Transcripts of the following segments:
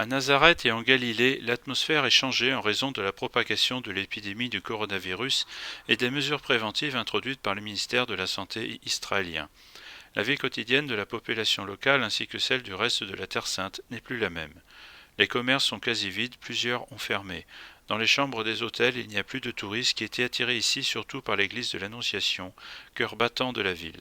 À Nazareth et en Galilée, l'atmosphère est changée en raison de la propagation de l'épidémie du coronavirus et des mesures préventives introduites par le ministère de la Santé israélien. La vie quotidienne de la population locale ainsi que celle du reste de la Terre Sainte n'est plus la même. Les commerces sont quasi vides, plusieurs ont fermé. Dans les chambres des hôtels, il n'y a plus de touristes qui étaient attirés ici surtout par l'église de l'Annonciation, cœur battant de la ville.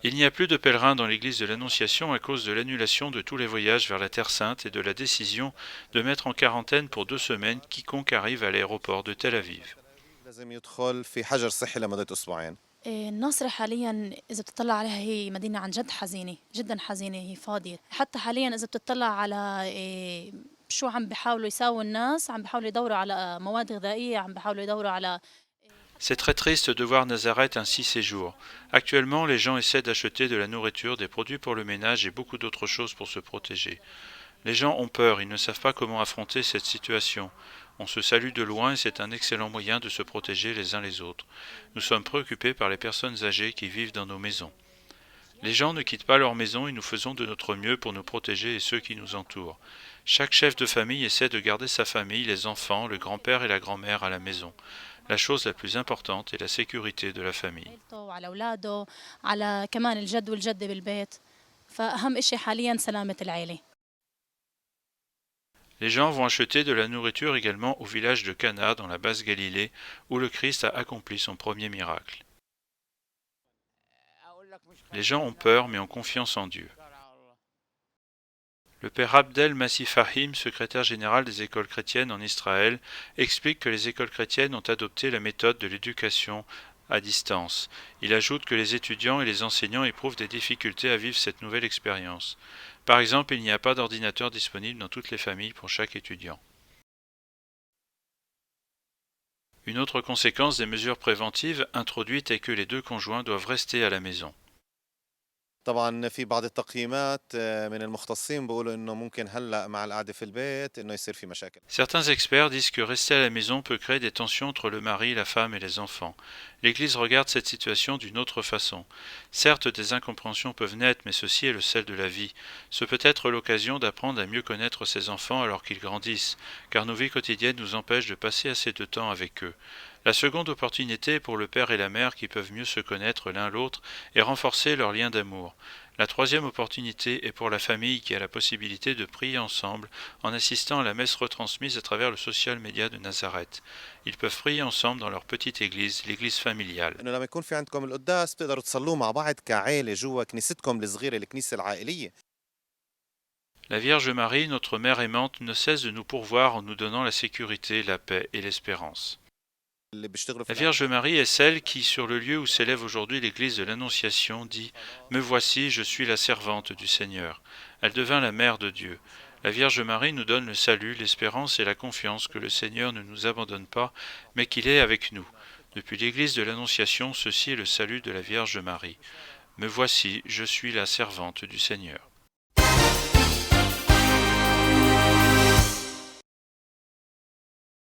Il n'y a plus de pèlerins dans l'église de l'Annonciation à cause de l'annulation de tous les voyages vers la Terre Sainte et de la décision de mettre en quarantaine pour 2 semaines quiconque arrive à l'aéroport de Tel Aviv. الناصرة حاليًا إذا بتطلّع عليها هي مدينة عن جد حزينة، جدًا حزينة هي فاضية، حتى حاليًا إذا بتطلّع على شو عم بيحاولوا يساووا الناس، عم بيحاولوا يدوّروا على مواد غذائية، عم بيحاولوا يدوّروا على C'est très triste de voir Nazareth ainsi ces jours. Actuellement, les gens essaient d'acheter de la nourriture, des produits pour le ménage et beaucoup d'autres choses pour se protéger. Les gens ont peur, ils ne savent pas comment affronter cette situation. On se salue de loin et c'est un excellent moyen de se protéger les uns les autres. Nous sommes préoccupés par les personnes âgées qui vivent dans nos maisons. Les gens ne quittent pas leur maison et nous faisons de notre mieux pour nous protéger et ceux qui nous entourent. Chaque chef de famille essaie de garder sa famille, les enfants, le grand-père et la grand-mère à la maison. La chose la plus importante est la sécurité de la famille. عيلته وعلى أولاده، على كمان الجد والجدة بالبيت، فأهم إشي حاليًا سلامة العيلة. Les gens vont acheter de la nourriture également au village de Cana dans la basse Galilée où le Christ a accompli son premier miracle. Les gens ont peur mais ont confiance en Dieu. Le père Abdel Masih Fahim, secrétaire général des écoles chrétiennes en Israël, explique que les écoles chrétiennes ont adopté la méthode de l'éducation à distance. Il ajoute que les étudiants et les enseignants éprouvent des difficultés à vivre cette nouvelle expérience. Par exemple, il n'y a pas d'ordinateur disponible dans toutes les familles pour chaque étudiant. Une autre conséquence des mesures préventives introduites est que les deux conjoints doivent rester à la maison. طبعًا في بعض التقييمات من المختصين بيقولوا إنه ممكن هلأ مع القعدة في البيت إنه يصير في مشاكل. Certains experts disent que rester à la maison peut créer des tensions entre le mari, la femme et les enfants. L'Église regarde cette situation d'une autre façon. Certes, des incompréhensions peuvent naître, mais ceci est le sel de la vie. Ce peut être l'occasion d'apprendre à mieux connaître ses enfants alors qu'ils grandissent, car nos vies quotidiennes nous empêchent de passer assez de temps avec eux. La seconde opportunité est pour le père et la mère qui peuvent mieux se connaître l'un l'autre et renforcer leur lien d'amour. La troisième opportunité est pour la famille qui a la possibilité de prier ensemble en assistant à la messe retransmise à travers le social media de Nazareth. Ils peuvent prier ensemble dans leur petite église, l'église familiale. إنه لمّا يكون في عندكم القداس بتقدروا تصلّوا مع بعض كعيلة جوا كنيستكم الصغيرة الكنيسة العائلية. La Vierge Marie, notre Mère aimante, ne cesse de nous pourvoir en nous donnant la sécurité, la paix et l'espérance. اللي بيشتغلوا في La Vierge Marie est celle qui, sur le lieu où s'élève aujourd'hui l'église de l'Annonciation, dit « Me voici, je suis la servante du Seigneur ». Elle devint la mère de Dieu. La Vierge Marie nous donne le salut, l'espérance et la confiance que le Seigneur ne nous abandonne pas, mais qu'il est avec nous. Depuis l'église de l'Annonciation, ceci est le salut de la Vierge Marie. Me voici, je suis la servante du Seigneur.